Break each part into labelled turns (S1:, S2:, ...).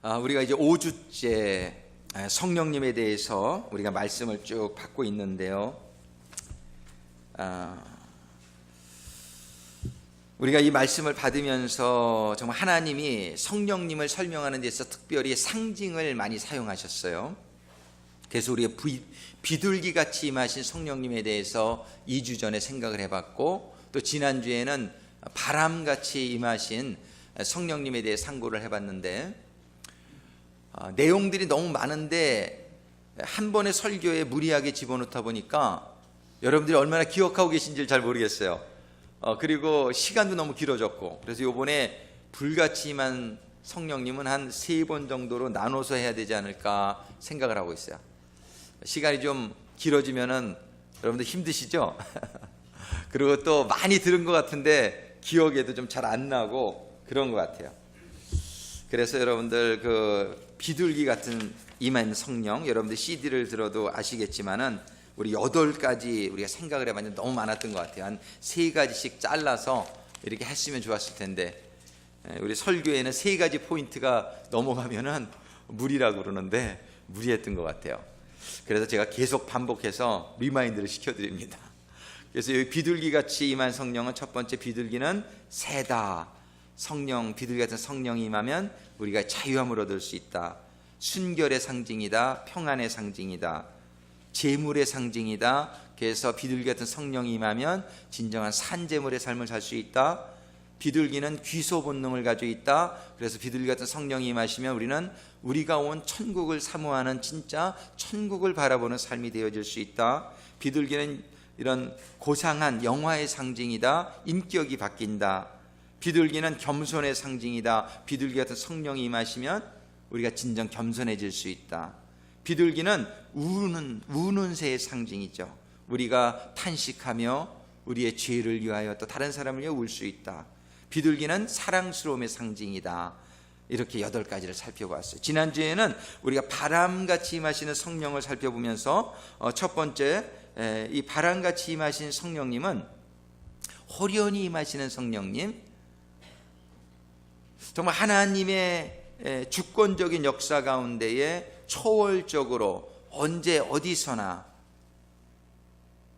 S1: 우리가 이제 5주째 성령님에 대해서 우리가 말씀을 쭉 받고 있는데요. 우리가 이 말씀을 받으면서 정말 하나님이 성령님을 설명하는 데서 특별히 상징을 많이 사용하셨어요. 그래서 우리가 비둘기같이 임하신 성령님에 대해서 2주 전에 생각을 해봤고, 또 지난주에는 바람같이 임하신 성령님에 대해 상고를 해봤는데, 내용들이 너무 많은데 한 번의 설교에 무리하게 집어넣다 보니까 여러분들이 얼마나 기억하고 계신지 잘 모르겠어요. 그리고 시간도 너무 길어졌고, 그래서 요번에 불같이 임한 성령님은 한 3번 정도로 나눠서 해야 되지 않을까 생각을 하고 있어요. 시간이 좀 길어지면은 여러분들 힘드시죠? 그리고 또 많이 들은 것 같은데 기억에도 좀 잘 안 나고 그런 것 같아요. 그래서 여러분들 그 비둘기 같은 임한 성령, 여러분들 CD를 들어도 아시겠지만은 우리 8가지 우리가 생각을 해봤는데 너무 많았던 것 같아요. 한 3가지씩 잘라서 이렇게 했으면 좋았을 텐데, 우리 설교에는 3가지 포인트가 넘어가면은 무리라고 그러는데 무리했던 것 같아요. 그래서 제가 계속 반복해서 리마인드를 시켜드립니다. 그래서 여기 비둘기같이 임한 성령은, 첫 번째 비둘기는 새다. 성령, 비둘기 같은 성령이 임하면 우리가 자유함을 얻을 수 있다. 순결의 상징이다. 평안의 상징이다. 재물의 상징이다. 그래서 비둘기 같은 성령이 임하면 진정한 산재물의 삶을 살 수 있다. 비둘기는 귀소 본능을 가지고 있다. 그래서 비둘기 같은 성령이 임하시면 우리는 우리가 온 천국을 사모하는 진짜 천국을 바라보는 삶이 되어질 수 있다. 비둘기는 이런 고상한 영화의 상징이다. 인격이 바뀐다. 비둘기는 겸손의 상징이다. 비둘기 같은 성령이 임하시면 우리가 진정 겸손해질 수 있다. 비둘기는 우는 새의 상징이죠. 우리가 탄식하며 우리의 죄를 위하여 또 다른 사람을 위해 울 수 있다. 비둘기는 사랑스러움의 상징이다. 이렇게 8가지를 살펴봤어요. 지난주에는 우리가 바람같이 임하시는 성령을 살펴보면서 첫 번째, 이 바람같이 임하신 성령님은 호련히 임하시는 성령님, 정말 하나님의 주권적인 역사 가운데에 초월적으로 언제 어디서나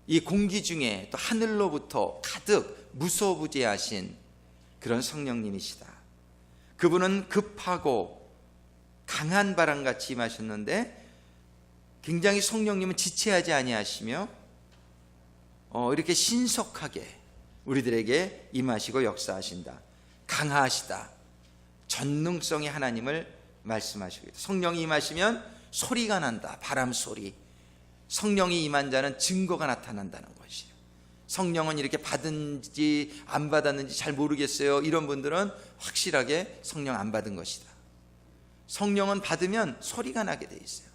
S1: 이 공기 중에 또 하늘로부터 가득 무소부재하신 그런 성령님이시다. 그분은 급하고 강한 바람같이 임하셨는데 굉장히 성령님은 지체하지 아니하시며 이렇게 신속하게 우리들에게 임하시고 역사하신다. 강하시다. 전능성의 하나님을 말씀하시고, 성령이 임하시면 소리가 난다. 바람 소리. 성령이 임한 자는 증거가 나타난다는 것이에요. 성령은 이렇게 받은지 안 받았는지 잘 모르겠어요. 이런 분들은 확실하게 성령 안 받은 것이다. 성령은 받으면 소리가 나게 돼 있어요.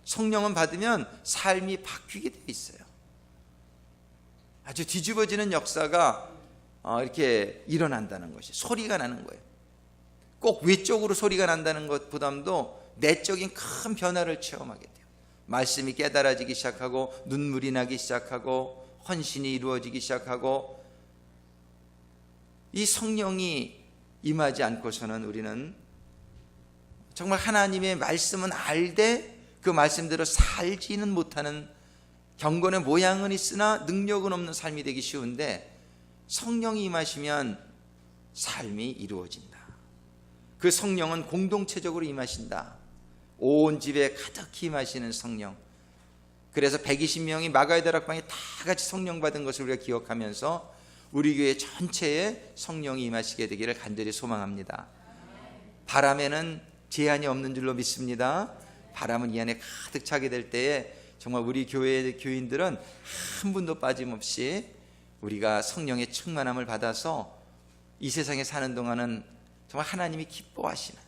S1: 성령은 받으면 삶이 바뀌게 돼 있어요. 아주 뒤집어지는 역사가 이렇게 일어난다는 것이, 소리가 나는 거예요. 꼭 외적으로 소리가 난다는 것보다도 내적인 큰 변화를 체험하게 돼요. 말씀이 깨달아지기 시작하고, 눈물이 나기 시작하고, 헌신이 이루어지기 시작하고. 이 성령이 임하지 않고서는 우리는 정말 하나님의 말씀은 알되 그 말씀대로 살지는 못하는, 경건의 모양은 있으나 능력은 없는 삶이 되기 쉬운데, 성령이 임하시면 삶이 이루어진다. 그 성령은 공동체적으로 임하신다. 온 집에 가득히 임하시는 성령. 그래서 120명이 마가의 다락방에 다 같이 성령 받은 것을 우리가 기억하면서 우리 교회 전체에 성령이 임하시게 되기를 간절히 소망합니다. 바람에는 제한이 없는 줄로 믿습니다. 바람은 이 안에 가득 차게 될 때에 정말 우리 교회의 교인들은 한 분도 빠짐없이 우리가 성령의 충만함을 받아서 이 세상에 사는 동안은 정말 하나님이 기뻐하시는,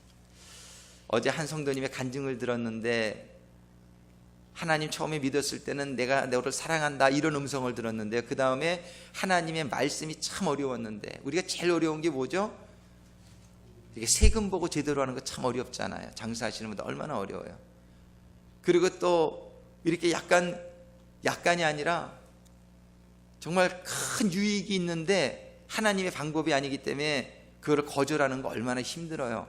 S1: 어제 한 성도님의 간증을 들었는데, 하나님 처음에 믿었을 때는 내가 너를 사랑한다 이런 음성을 들었는데, 그 다음에 하나님의 말씀이 참 어려웠는데, 우리가 제일 어려운 게 뭐죠? 이게 세금 보고 제대로 하는 거 참 어렵잖아요. 장사하시는 분들 얼마나 어려워요. 그리고 또 이렇게 약간이 아니라 정말 큰 유익이 있는데 하나님의 방법이 아니기 때문에 그걸 거절하는 거 얼마나 힘들어요.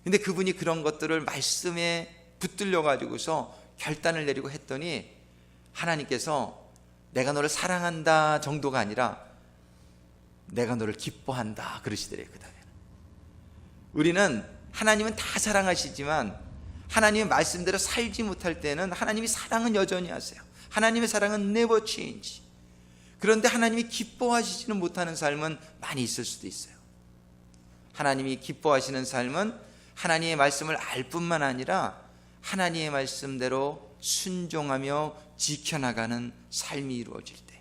S1: 근데 그분이 그런 것들을 말씀에 붙들려 가지고서 결단을 내리고 했더니 하나님께서 내가 너를 사랑한다 정도가 아니라 내가 너를 기뻐한다 그러시더래요. 그 다음에 우리는 하나님은 다 사랑하시지만 하나님의 말씀대로 살지 못할 때는 하나님이 사랑은 여전히 하세요. 하나님의 사랑은 never change. 그런데 하나님이 기뻐하시지는 못하는 삶은 많이 있을 수도 있어요. 하나님이 기뻐하시는 삶은 하나님의 말씀을 알 뿐만 아니라 하나님의 말씀대로 순종하며 지켜나가는 삶이 이루어질 때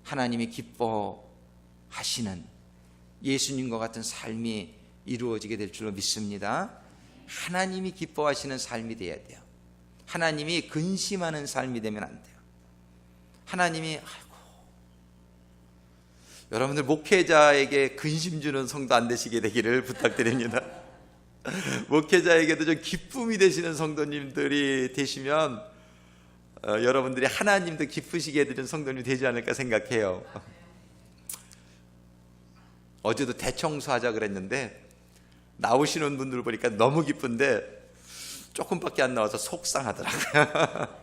S1: 하나님이 기뻐하시는 예수님과 같은 삶이 이루어지게 될 줄로 믿습니다. 하나님이 기뻐하시는 삶이 되어야 돼요. 하나님이 근심하는 삶이 되면 안 돼요. 하나님이 여러분들 목회자에게 근심 주는 성도 안 되시게 되기를 부탁드립니다. 목회자에게도 좀 기쁨이 되시는 성도님들이 되시면 여러분들이 하나님도 기쁘시게 해드리는 성도님이 되지 않을까 생각해요. 어제도 대청소하자 그랬는데 나오시는 분들 보니까 너무 기쁜데 조금밖에 안 나와서 속상하더라고요.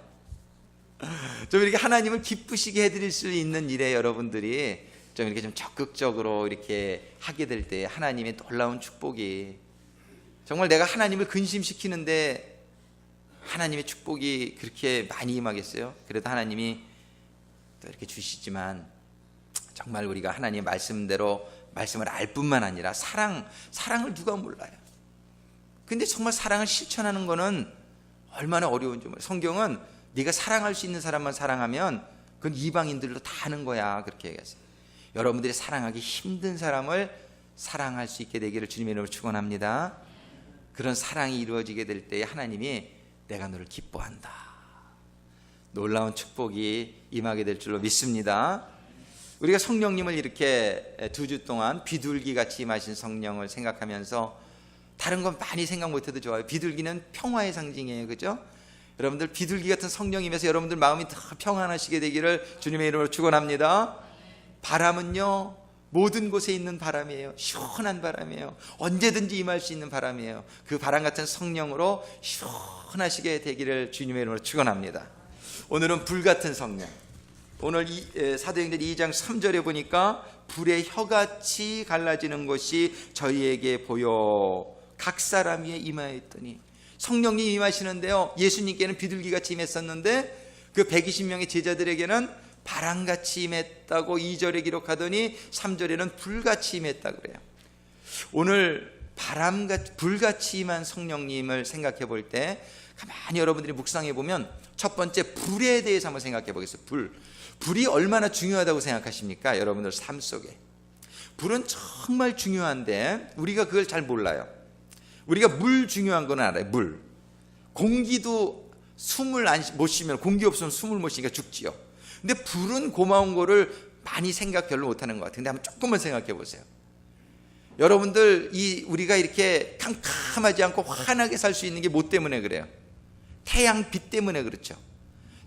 S1: 좀 이렇게 하나님을 기쁘시게 해드릴 수 있는 일에 여러분들이 좀 이렇게 좀 적극적으로 이렇게 하게 될 때 하나님의 놀라운 축복이, 정말 내가 하나님을 근심시키는데 하나님의 축복이 그렇게 많이 임하겠어요? 그래도 하나님이 또 이렇게 주시지만 정말 우리가 하나님의 말씀대로 말씀을 알 뿐만 아니라 사랑을 누가 몰라요? 근데 정말 사랑을 실천하는 거는 얼마나 어려운지 몰라요. 성경은 네가 사랑할 수 있는 사람만 사랑하면 그건 이방인들도 다 하는 거야, 그렇게 얘기했어요. 여러분들이 사랑하기 힘든 사람을 사랑할 수 있게 되기를 주님의 이름으로 축원합니다. 그런 사랑이 이루어지게 될 때에 하나님이 내가 너를 기뻐한다, 놀라운 축복이 임하게 될 줄로 믿습니다. 우리가 성령님을 이렇게 2주 동안 비둘기같이 임하신 성령을 생각하면서 다른 건 많이 생각 못해도 좋아요. 비둘기는 평화의 상징이에요, 그죠? 여러분들 비둘기 같은 성령님에서 여러분들 마음이 더 평안하시게 되기를 주님의 이름으로 축원합니다. 바람은요 모든 곳에 있는 바람이에요. 시원한 바람이에요. 언제든지 임할 수 있는 바람이에요. 그 바람 같은 성령으로 시원하시게 되기를 주님의 이름으로 축원합니다. 오늘은 불 같은 성령. 오늘 사도행전 2장 3절에 보니까 불의 혀같이 갈라지는 것이 저희에게 보여 각 사람 위에 임하였더니, 성령님 임하시는데요, 예수님께는 비둘기같이 임했었는데 그 120명의 제자들에게는 바람같이 임했다고 2절에 기록하더니 3절에는 불같이 임했다 그래요. 오늘 불같이 임한 성령님을 생각해 볼 때 가만히 여러분들이 묵상해 보면 첫 번째 불에 대해서 한번 생각해 보겠어요. 불이 얼마나 중요하다고 생각하십니까? 여러분들 삶 속에 불은 정말 중요한데 우리가 그걸 잘 몰라요. 우리가 물 중요한 건 알아요. 물. 공기도 숨을 못 쉬면, 공기 없으면 숨을 못 쉬니까 죽지요. 근데 불은 고마운 거를 많이 생각 별로 못하는 것 같아요. 근데 한번 조금만 생각해 보세요. 여러분들 우리가 이렇게 캄캄하지 않고 환하게 살 수 있는 게 뭐 때문에 그래요? 태양빛 때문에 그렇죠.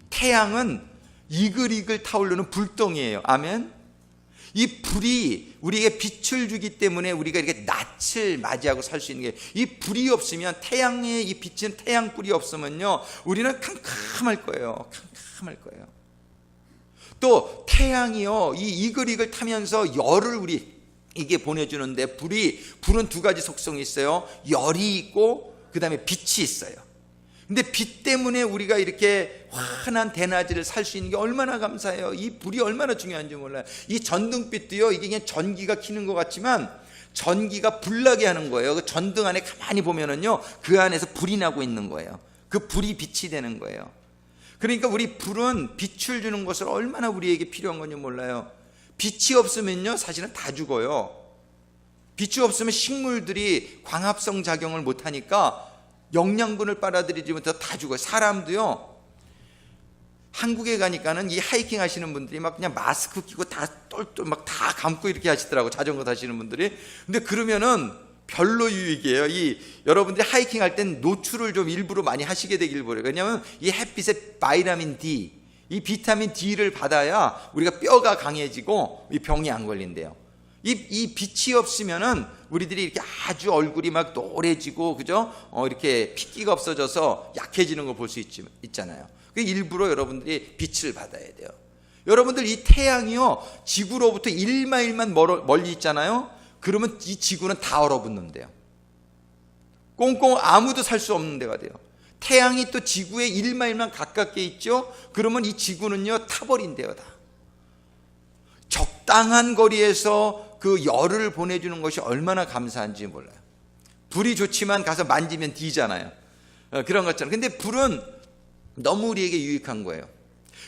S1: 태양은 이글이글 타오르는 불덩이에요. 아멘. 이 불이 우리에게 빛을 주기 때문에 우리가 이렇게 낯을 맞이하고 살 수 있는 게, 이 불이 없으면, 태양의 이 빛은 태양불이 없으면요 우리는 캄캄할 거예요. 캄캄할 거예요. 또 태양이요 이 이글이글 타면서 열을 우리에게 보내주는데, 불은 두 가지 속성이 있어요. 열이 있고 그 다음에 빛이 있어요. 근데 빛 때문에 우리가 이렇게 환한 대낮을 살 수 있는 게 얼마나 감사해요. 이 불이 얼마나 중요한지 몰라요. 이 전등빛도요, 이게 그냥 전기가 켜는 것 같지만 전기가 불나게 하는 거예요. 그 전등 안에 가만히 보면은요 그 안에서 불이 나고 있는 거예요. 그 불이 빛이 되는 거예요. 그러니까 우리 불은 빛을 주는 것을 얼마나 우리에게 필요한 건지 몰라요. 빛이 없으면요 사실은 다 죽어요. 빛이 없으면 식물들이 광합성 작용을 못하니까 영양분을 빨아들이지 못해서 다 죽어요. 사람도요, 한국에 가니까는 이 하이킹 하시는 분들이 막 그냥 마스크 끼고 다 똘똘 막 다 감고 이렇게 하시더라고, 자전거 타시는 분들이. 근데 그러면은 별로 유익이에요. 여러분들이 하이킹 할 땐 노출을 좀 일부러 많이 하시게 되길 바래요. 왜냐하면 이 햇빛에 바이타민 D, 이 비타민 D를 받아야 우리가 뼈가 강해지고 이 병이 안 걸린대요. 이 빛이 없으면은 우리들이 이렇게 아주 얼굴이 막 노래지고, 그죠? 이렇게 핏기가 없어져서 약해지는 걸 볼 수 있잖아요. 일부러 여러분들이 빛을 받아야 돼요. 여러분들 이 태양이요, 지구로부터 1마일만 멀리 있잖아요. 그러면 이 지구는 다 얼어붙는데요. 꽁꽁 아무도 살 수 없는 데가 돼요. 태양이 또 지구에 1마일만 가깝게 있죠. 그러면 이 지구는요, 타버린대요, 다. 적당한 거리에서 그 열을 보내주는 것이 얼마나 감사한지 몰라요. 불이 좋지만 가서 만지면 뒤잖아요. 그런 것처럼. 근데 불은 너무 우리에게 유익한 거예요.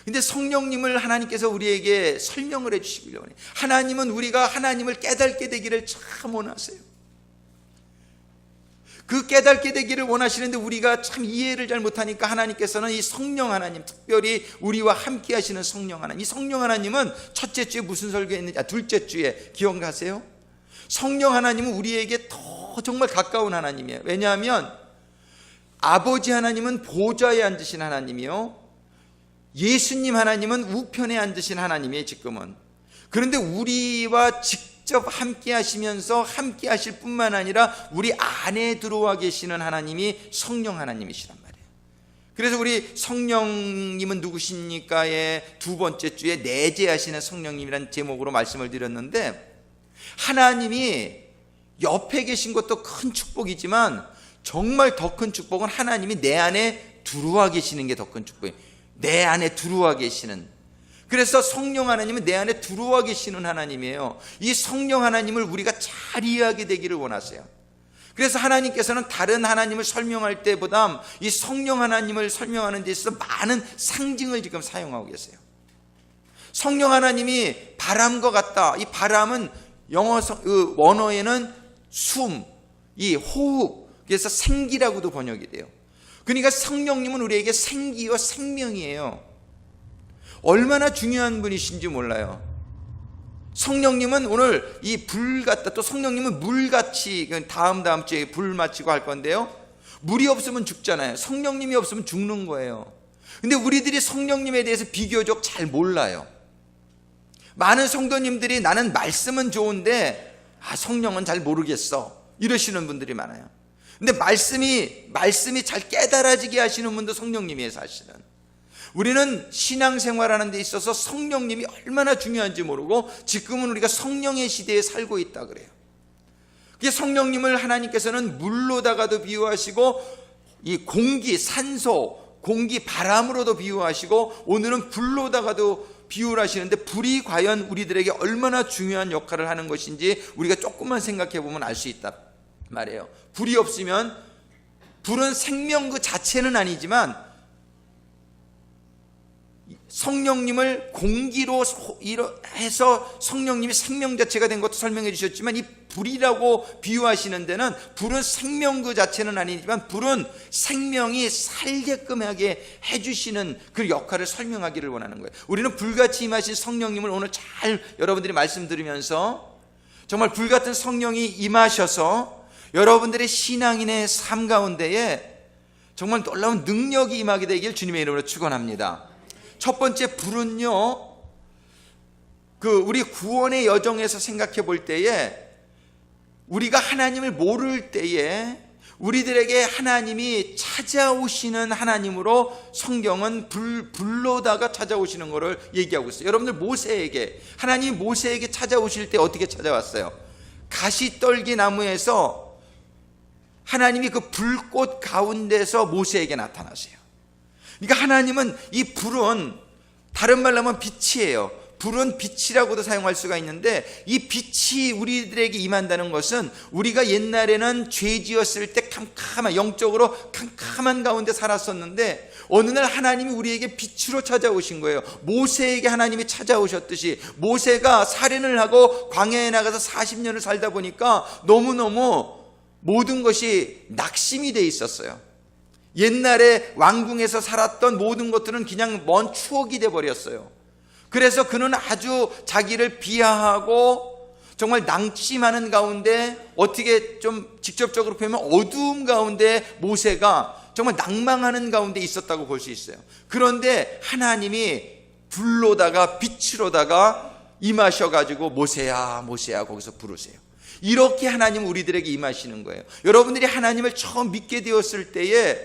S1: 근데 성령님을 하나님께서 우리에게 설명을 해주시길 원해요. 하나님은 우리가 하나님을 깨닫게 되기를 참 원하세요. 그 깨닫게 되기를 원하시는데 우리가 참 이해를 잘 못하니까 하나님께서는 이 성령 하나님, 특별히 우리와 함께 하시는 성령 하나님, 이 성령 하나님은 첫째 주에 무슨 설교했는지, 둘째 주에 기억하세요? 성령 하나님은 우리에게 더 정말 가까운 하나님이에요. 왜냐하면 아버지 하나님은 보좌에 앉으신 하나님이요, 예수님 하나님은 우편에 앉으신 하나님이에요, 지금은. 그런데 우리와 직접 함께 하시면서 함께 하실 뿐만 아니라 우리 안에 들어와 계시는 하나님이 성령 하나님이시란 말이에요. 그래서 우리 성령님은 누구십니까의 두 번째 주에 내재하시는 성령님이라는 제목으로 말씀을 드렸는데, 하나님이 옆에 계신 것도 큰 축복이지만 정말 더 큰 축복은 하나님이 내 안에 들어와 계시는 게 더 큰 축복이에요. 내 안에 들어와 계시는. 그래서 성령 하나님은 내 안에 들어와 계시는 하나님이에요. 이 성령 하나님을 우리가 잘 이해하게 되기를 원하세요. 그래서 하나님께서는 다른 하나님을 설명할 때보다 이 성령 하나님을 설명하는 데 있어서 많은 상징을 지금 사용하고 계세요. 성령 하나님이 바람과 같다. 이 바람은 영어 원어에는 숨, 이 호흡, 그래서 생기라고도 번역이 돼요. 그러니까 성령님은 우리에게 생기와 생명이에요. 얼마나 중요한 분이신지 몰라요. 성령님은 오늘 이 불 같다, 또 성령님은 물같이, 다음 주에 불 마치고 할 건데요, 물이 없으면 죽잖아요. 성령님이 없으면 죽는 거예요. 근데 우리들이 성령님에 대해서 비교적 잘 몰라요. 많은 성도님들이 나는 말씀은 좋은데 성령은 잘 모르겠어, 이러시는 분들이 많아요. 근데 말씀이 잘 깨달아지게 하시는 분도 성령님이에요. 사실은 우리는 신앙생활하는 데 있어서 성령님이 얼마나 중요한지 모르고 지금은 우리가 성령의 시대에 살고 있다 그래요. 그게 성령님을 하나님께서는 물로다가도 비유하시고, 이 공기, 산소, 공기, 바람으로도 비유하시고, 오늘은 불로다가도 비유를 하시는데, 불이 과연 우리들에게 얼마나 중요한 역할을 하는 것인지 우리가 조금만 생각해 보면 알 수 있다 말이에요. 불이 없으면, 불은 생명 그 자체는 아니지만 성령님을 공기로 해서 성령님이 생명 자체가 된 것도 설명해 주셨지만, 이 불이라고 비유하시는 데는 불은 생명 그 자체는 아니지만 불은 생명이 살게끔 하게 해주시는 그 역할을 설명하기를 원하는 거예요. 우리는 불같이 임하신 성령님을 오늘 잘 여러분들이 말씀 들으면서 정말 불같은 성령이 임하셔서 여러분들의 신앙인의 삶 가운데에 정말 놀라운 능력이 임하게 되길 주님의 이름으로 축원합니다. 첫 번째, 불은요, 우리 구원의 여정에서 생각해 볼 때에, 우리가 하나님을 모를 때에 우리들에게 하나님이 찾아오시는 하나님으로 성경은 불로다가 찾아오시는 것을 얘기하고 있어요. 여러분들, 하나님이 모세에게 찾아오실 때 어떻게 찾아왔어요? 가시떨기 나무에서 하나님이 그 불꽃 가운데서 모세에게 나타나세요. 그러니까 하나님은, 이 불은 다른 말로 하면 빛이에요. 불은 빛이라고도 사용할 수가 있는데, 이 빛이 우리들에게 임한다는 것은 우리가 옛날에는 죄 지었을 때 영적으로 캄캄한 가운데 살았었는데 어느 날 하나님이 우리에게 빛으로 찾아오신 거예요. 모세에게 하나님이 찾아오셨듯이, 모세가 살인을 하고 광야에 나가서 40년을 살다 보니까 너무너무 모든 것이 낙심이 돼 있었어요. 옛날에 왕궁에서 살았던 모든 것들은 그냥 먼 추억이 돼 버렸어요. 그래서 그는 아주 자기를 비하하고 정말 낙심하는 가운데, 어떻게 좀 직접적으로 보면 어두움 가운데 모세가 정말 낭망하는 가운데 있었다고 볼 수 있어요. 그런데 하나님이 불로다가 빛으로다가 임하셔가지고 모세야 모세야 거기서 부르세요. 이렇게 하나님은 우리들에게 임하시는 거예요. 여러분들이 하나님을 처음 믿게 되었을 때에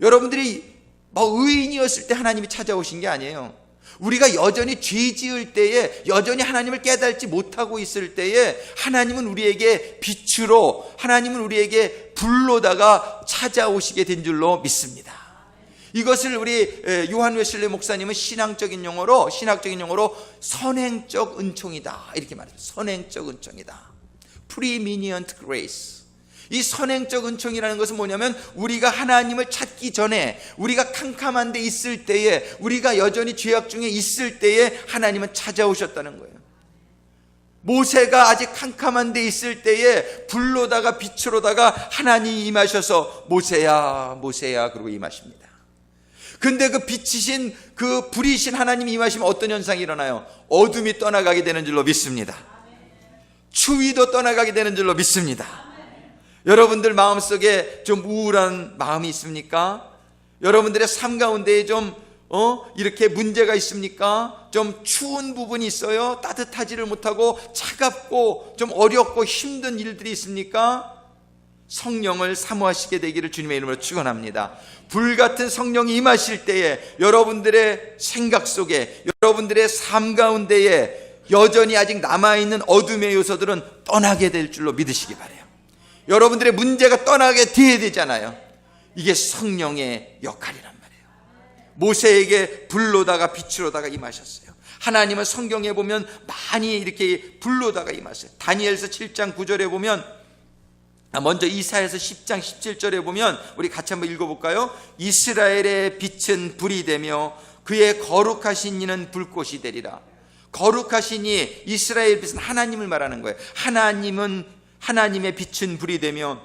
S1: 여러분들이 의인이었을 때 하나님이 찾아오신 게 아니에요. 우리가 여전히 죄 지을 때에, 여전히 하나님을 깨닫지 못하고 있을 때에 하나님은 우리에게 빛으로, 하나님은 우리에게 불로다가 찾아오시게 된 줄로 믿습니다. 이것을 우리 요한 웨슬리 목사님은 신학적인 용어로 선행적 은총이다 이렇게 말해요. 선행적 은총이다. Preeminent grace. 이 선행적 은총이라는 것은 뭐냐면 우리가 하나님을 찾기 전에, 우리가 캄캄한 데 있을 때에, 우리가 여전히 죄악 중에 있을 때에 하나님은 찾아오셨다는 거예요. 모세가 아직 캄캄한 데 있을 때에 불로다가 빛으로다가 하나님이 임하셔서 모세야 모세야 그러고 임하십니다. 근데 그 빛이신, 그 불이신 하나님이 임하시면 어떤 현상이 일어나요? 어둠이 떠나가게 되는 줄로 믿습니다. 추위도 떠나가게 되는 줄로 믿습니다. 여러분들 마음속에 좀 우울한 마음이 있습니까? 여러분들의 삶 가운데에 좀 이렇게 문제가 있습니까? 좀 추운 부분이 있어요? 따뜻하지를 못하고 차갑고 좀 어렵고 힘든 일들이 있습니까? 성령을 사모하시게 되기를 주님의 이름으로 축원합니다. 불같은 성령이 임하실 때에 여러분들의 생각 속에, 여러분들의 삶 가운데에 여전히 아직 남아있는 어둠의 요소들은 떠나게 될 줄로 믿으시기 바라요. 여러분들의 문제가 떠나게 돼야 되잖아요. 이게 성령의 역할이란 말이에요. 모세에게 불로다가 빛으로다가 임하셨어요. 하나님은 성경에 보면 많이 이렇게 불로다가 임하세요. 다니엘서 7장 9절에 보면, 먼저 이사야서 10장 17절에 보면 우리 같이 한번 읽어볼까요? 이스라엘의 빛은 불이 되며 그의 거룩하신 이는 불꽃이 되리라. 거룩하신 이, 이스라엘 빛은 하나님을 말하는 거예요. 하나님의 빛은 불이 되며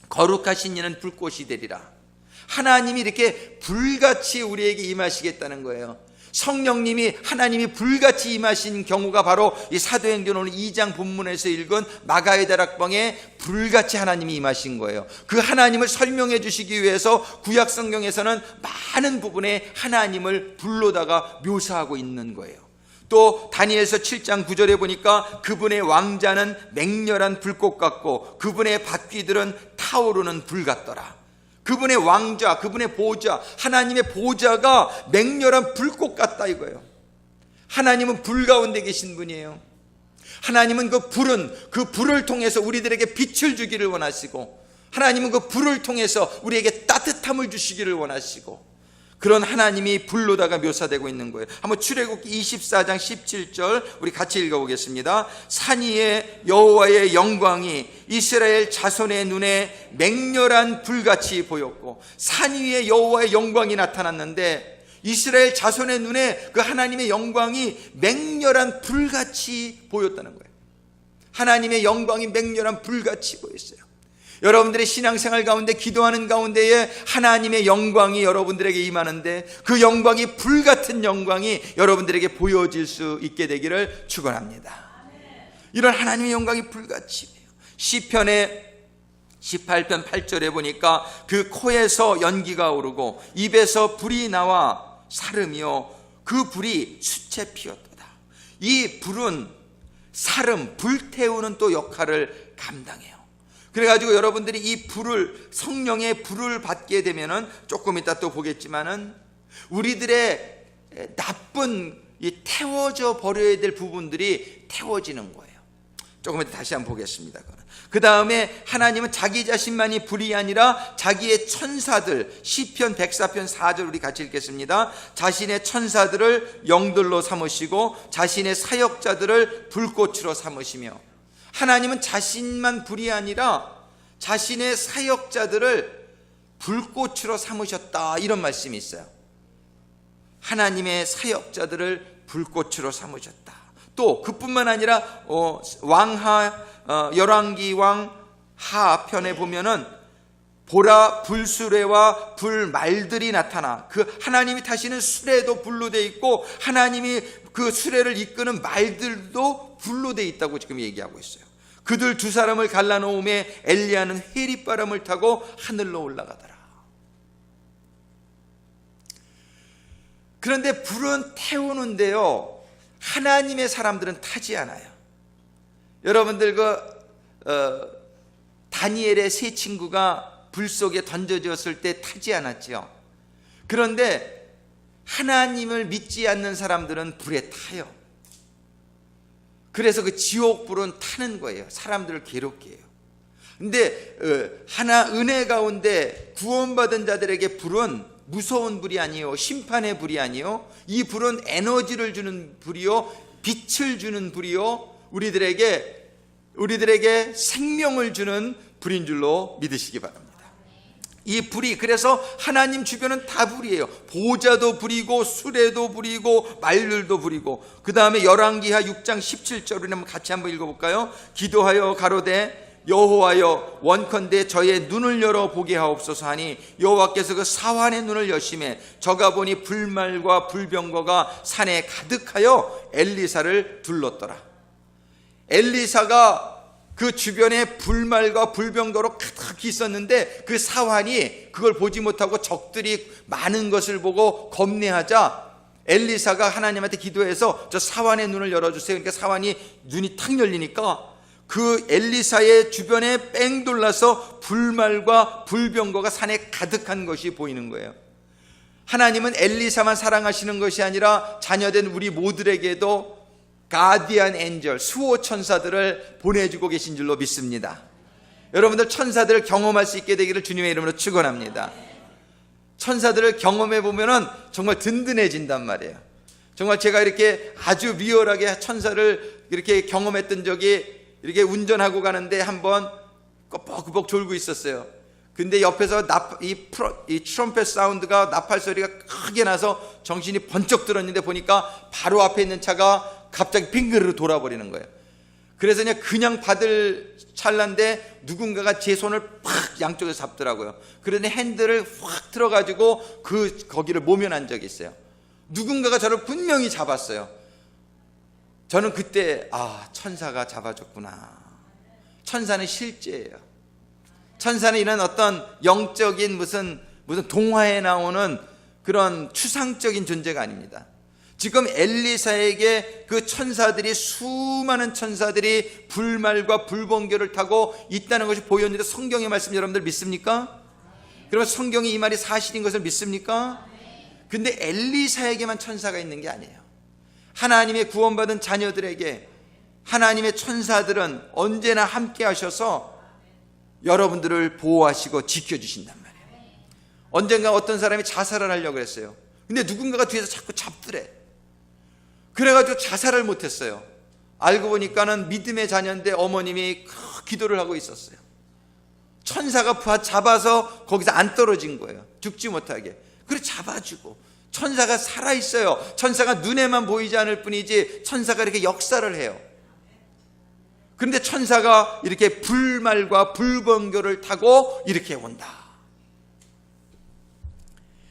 S1: 거룩하신 이는 불꽃이 되리라. 하나님이 이렇게 불같이 우리에게 임하시겠다는 거예요. 성령님이, 하나님이 불같이 임하신 경우가 바로 이 사도행전 오늘 2장 본문에서 읽은 마가의 다락방에 불같이 하나님이 임하신 거예요. 그 하나님을 설명해 주시기 위해서 구약 성경에서는 많은 부분에 하나님을 불로다가 묘사하고 있는 거예요. 또 다니엘서 7장 9절에 보니까 그분의 왕자는 맹렬한 불꽃 같고 그분의 바퀴들은 타오르는 불 같더라. 그분의 왕자, 그분의 보좌, 하나님의 보좌가 맹렬한 불꽃 같다 이거예요. 하나님은 불 가운데 계신 분이에요. 하나님은 그 불을 통해서 우리들에게 빛을 주기를 원하시고, 하나님은 그 불을 통해서 우리에게 따뜻함을 주시기를 원하시고, 그런 하나님이 불로다가 묘사되고 있는 거예요. 한번 출애굽기 24장 17절 우리 같이 읽어보겠습니다. 산 위에 여호와의 영광이 이스라엘 자손의 눈에 맹렬한 불같이 보였고, 산 위에 여호와의 영광이 나타났는데 이스라엘 자손의 눈에 그 하나님의 영광이 맹렬한 불같이 보였다는 거예요. 하나님의 영광이 맹렬한 불같이 보였어요. 여러분들의 신앙생활 가운데, 기도하는 가운데에 하나님의 영광이 여러분들에게 임하는데 그 영광이 불같은 영광이 여러분들에게 보여질 수 있게 되기를 축원합니다. 이런 하나님의 영광이 불같이 임해요. 시편의 18편 8절에 보니까 그 코에서 연기가 오르고 입에서 불이 나와 사르며 그 불이 수채 피었도다. 이 불은 사름, 불태우는 또 역할을 감당해요. 그래가지고 여러분들이 이 불을, 성령의 불을 받게 되면은 조금 이따 또 보겠지만은 우리들의 나쁜 이 태워져 버려야 될 부분들이 태워지는 거예요. 조금 이따 다시 한번 보겠습니다. 그 다음에 하나님은 자기 자신만이 불이 아니라 자기의 천사들, 시편 104편 4절 우리 같이 읽겠습니다. 자신의 천사들을 영들로 삼으시고 자신의 사역자들을 불꽃으로 삼으시며, 하나님은 자신만 불이 아니라 자신의 사역자들을 불꽃으로 삼으셨다, 이런 말씀이 있어요. 하나님의 사역자들을 불꽃으로 삼으셨다. 또 그뿐만 아니라 열왕기 왕 하편에 보면은 보라 불수레와 불말들이 나타나, 그 하나님이 타시는 수레도 불로 돼 있고 하나님이 그 수레를 이끄는 말들도 불로 돼 있다고 지금 얘기하고 있어요. 그들 두 사람을 갈라놓음에 엘리야는 해리바람을 타고 하늘로 올라가더라. 그런데 불은 태우는데요, 하나님의 사람들은 타지 않아요. 여러분들 다니엘의 세 친구가 불 속에 던져졌을 때 타지 않았지요. 그런데 하나님을 믿지 않는 사람들은 불에 타요. 그래서 그 지옥불은 타는 거예요. 사람들을 괴롭게 해요. 근데 은혜 가운데 구원받은 자들에게 불은 무서운 불이 아니요, 심판의 불이 아니요, 이 불은 에너지를 주는 불이요, 빛을 주는 불이요, 우리들에게 생명을 주는 불인 줄로 믿으시기 바랍니다. 이 불이, 그래서 하나님 주변은 다 불이에요. 보좌도 불이고 수레도 불이고 말들도 불이고. 그 다음에 열왕기하 6장 17절을 한번 같이 한번 읽어볼까요? 기도하여 가로되 여호와여 원컨대 저의 눈을 열어 보게 하옵소서 하니 여호와께서 그 사환의 눈을 여심해 저가 보니 불말과 불병거가 산에 가득하여 엘리사를 둘렀더라. 엘리사가 그 주변에 불말과 불병거로 가득히 있었는데 그 사환이 그걸 보지 못하고 적들이 많은 것을 보고 겁내하자 엘리사가 하나님한테 기도해서 저 사환의 눈을 열어주세요. 그러니까 사환이 눈이 탁 열리니까 그 엘리사의 주변에 뺑 돌라서 불말과 불병거가 산에 가득한 것이 보이는 거예요. 하나님은 엘리사만 사랑하시는 것이 아니라 자녀된 우리 모두에게도 가디안 엔젤, 수호 천사들을 보내주고 계신 줄로 믿습니다. 여러분들 천사들을 경험할 수 있게 되기를 주님의 이름으로 축원합니다. 천사들을 경험해 보면은 정말 든든해진단 말이에요. 정말 제가 이렇게 아주 리얼하게 천사를 이렇게 경험했던 적이, 이렇게 운전하고 가는데 한번 꼬뻑꼬뻑 졸고 있었어요. 근데 옆에서 이 트럼펫 사운드가, 나팔 소리가 크게 나서 정신이 번쩍 들었는데 보니까 바로 앞에 있는 차가 갑자기 빙그르르 돌아버리는 거예요. 그래서 그냥 받을 찰나인데 누군가가 제 손을 팍 양쪽에서 잡더라고요. 그러니 핸들을 확 틀어가지고 거기를 모면한 적이 있어요. 누군가가 저를 분명히 잡았어요. 저는 그때 천사가 잡아줬구나. 천사는 실제예요. 천사는 이런 어떤 영적인 무슨 동화에 나오는 그런 추상적인 존재가 아닙니다. 지금 엘리사에게 그 천사들이, 수많은 천사들이 불말과 불번개를 타고 있다는 것이 보였는데 성경의 말씀 여러분들 믿습니까? 그러면 성경이 이 말이 사실인 것을 믿습니까? 근데 엘리사에게만 천사가 있는 게 아니에요. 하나님의 구원받은 자녀들에게 하나님의 천사들은 언제나 함께 하셔서 여러분들을 보호하시고 지켜주신단 말이에요. 언젠가 어떤 사람이 자살을 하려고 했어요. 근데 누군가가 뒤에서 자꾸 잡더래. 그래가지고 자살을 못했어요. 알고 보니까는 믿음의 자녀인데 어머님이 기도를 하고 있었어요. 천사가 잡아서 거기서 안 떨어진 거예요. 죽지 못하게. 그래 잡아주고, 천사가 살아있어요. 천사가 눈에만 보이지 않을 뿐이지 천사가 이렇게 역사를 해요. 그런데 천사가 이렇게 불말과 불번개를 타고 이렇게 온다.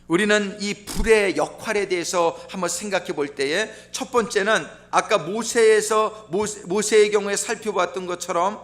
S1: 우리는 이 불의 역할에 대해서 한번 생각해 볼 때에, 첫 번째는 아까 모세의 경우에 살펴봤던 것처럼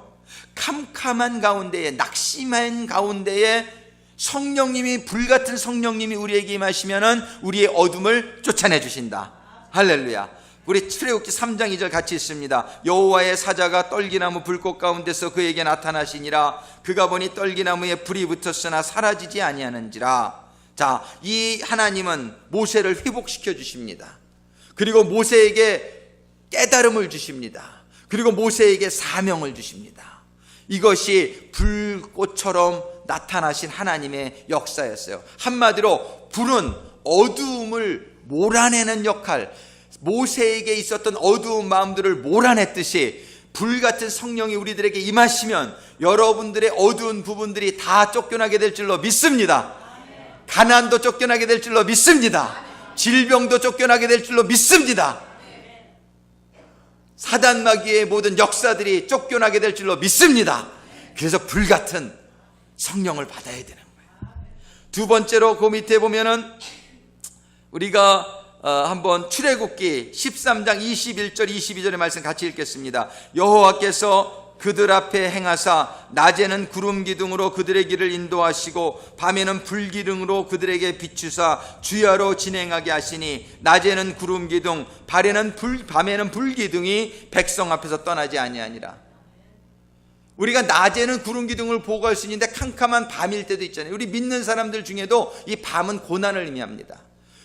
S1: 캄캄한 가운데에, 낙심한 가운데에 성령님이, 불같은 성령님이 우리에게 임하시면은 우리의 어둠을 쫓아내 주신다. 할렐루야. 우리 출애굽기 3장 2절 같이 있습니다. 여호와의 사자가 떨기나무 불꽃 가운데서 그에게 나타나시니라. 그가 보니 떨기나무에 불이 붙었으나 사라지지 아니하는지라. 자, 이 하나님은 모세를 회복시켜 주십니다. 그리고 모세에게 깨달음을 주십니다. 그리고 모세에게 사명을 주십니다. 이것이 불꽃처럼 나타나신 하나님의 역사였어요. 한마디로 불은 어두움을 몰아내는 역할, 모세에게 있었던 어두운 마음들을 몰아냈듯이 불같은 성령이 우리들에게 임하시면 여러분들의 어두운 부분들이 다 쫓겨나게 될 줄로 믿습니다. 가난도 쫓겨나게 될 줄로 믿습니다. 질병도 쫓겨나게 될 줄로 믿습니다. 사단 마귀의 모든 역사들이 쫓겨나게 될 줄로 믿습니다. 그래서 불같은 성령을 받아야 되는 거예요. 두 번째로 그 밑에 보면은 우리가 한번 출애굽기 13장 21절 22절의 말씀 같이 읽겠습니다. 여호와께서 그들 앞에 행하사 낮에는 구름 기둥으로 그들의 길을 인도하시고 밤에는 불 기둥으로 그들에게 비추사 주야로 진행하게 하시니 낮에는 구름 기둥 밤에는 불 기둥이 백성 앞에서 떠나지 아니하니라. 우리가 낮에는 구름 기둥을 보고할 수 있는데 캄캄한 밤일 때도 있잖아요. 우리 믿는 사람들 중에도 이 밤은 고난을 의미합니다.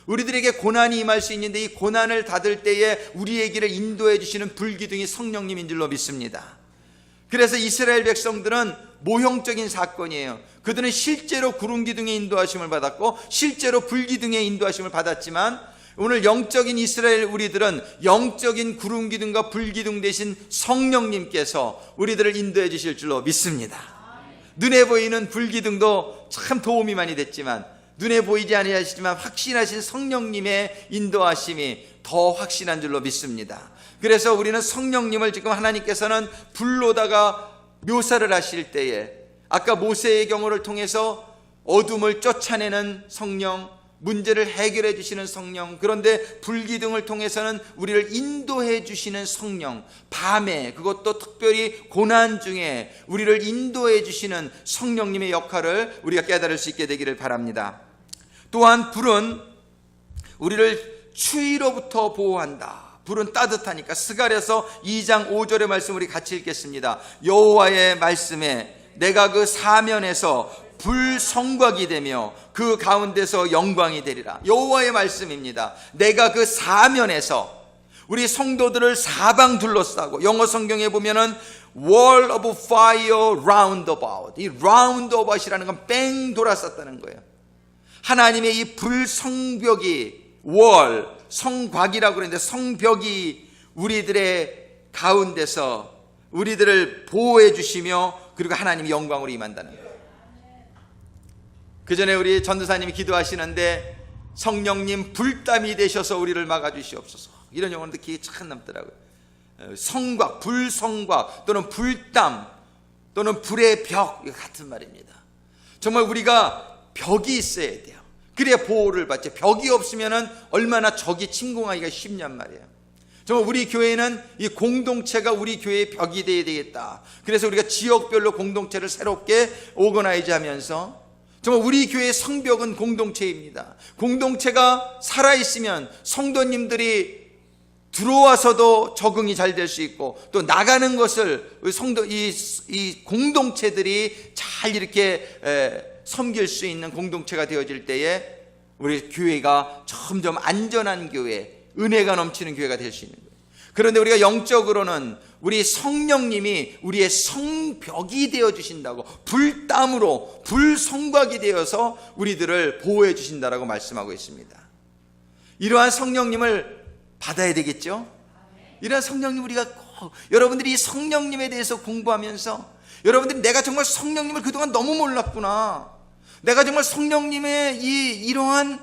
S1: 우리들에게 고난이 임할 수 있는데 이 고난을 닫을 때에 우리의 길을 인도해 주시는 불기둥이 성령님인 줄로 믿습니다. 그래서 이스라엘 백성들은 모형적인 사건이에요. 그들은 실제로 구름 기둥의 인도하심을 받았고 실제로 불기둥의 인도하심을 받았지만 오늘 영적인 이스라엘 우리들은 영적인 구름 기둥과 불 기둥 대신 성령님께서 우리들을 인도해 주실 줄로 믿습니다. 눈에 보이는 불 기둥도 참 도움이 많이 됐지만 눈에 보이지 아니하시지만 확신하신 성령님의 인도하심이 더 확신한 줄로 믿습니다. 그래서 우리는 성령님을 지금 하나님께서는 불로다가 묘사를 하실 때에 아까 모세의 경우를 통해서 어둠을 쫓아내는 성령, 문제를 해결해 주시는 성령, 그런데 불기둥을 통해서는 우리를 인도해 주시는 성령, 밤에 그것도 특별히 고난 중에 우리를 인도해 주시는 성령님의 역할을 우리가 깨달을 수 있게 되기를 바랍니다. 또한 불은 우리를 추위로부터 보호한다. 불은 따뜻하니까. 스가랴서 2장 5절의 말씀 우리 같이 읽겠습니다. 여호와의 말씀에 내가 그 사면에서 불성곽이 되며 그 가운데서 영광이 되리라. 여호와의 말씀입니다. 내가 그 사면에서 우리 성도들을 사방 둘러싸고, 영어 성경에 보면은 wall of fire round about, 이 round about이라는 건 뺑 돌아쌌다는 거예요. 하나님의 이 불성벽이 월, 성곽이라고 그러는데 성벽이 우리들의 가운데서 우리들을 보호해 주시며 그리고 하나님이 영광으로 임한다는 거예요. 그 전에 우리 전도사님이 기도하시는데 성령님 불담이 되셔서 우리를 막아주시옵소서, 이런 용어인데 기억이 참 남더라고요. 성곽, 불성곽 또는 불담 또는 불의 벽, 같은 말입니다. 정말 우리가 벽이 있어야 돼요. 그래야 보호를 받죠. 벽이 없으면 얼마나 적이 침공하기가 쉽냔 말이에요. 정말 우리 교회는 이 공동체가 우리 교회의 벽이 되어야 되겠다. 그래서 우리가 지역별로 공동체를 새롭게 오거나이즈 하면서 정말 우리 교회의 성벽은 공동체입니다. 공동체가 살아있으면 성도님들이 들어와서도 적응이 잘 될 수 있고 또 나가는 것을 이 공동체들이 잘 이렇게 섬길 수 있는 공동체가 되어질 때에 우리 교회가 점점 안전한 교회, 은혜가 넘치는 교회가 될 수 있는 거예요. 그런데 우리가 영적으로는 우리 성령님이 우리의 성벽이 되어주신다고, 불담으로 불성곽이 되어서 우리들을 보호해 주신다라고 말씀하고 있습니다. 이러한 성령님을 받아야 되겠죠? 이러한 성령님 우리가 여러분들이 이 성령님에 대해서 공부하면서 여러분들이 내가 정말 성령님을 그동안 너무 몰랐구나, 내가 정말 성령님의 이러한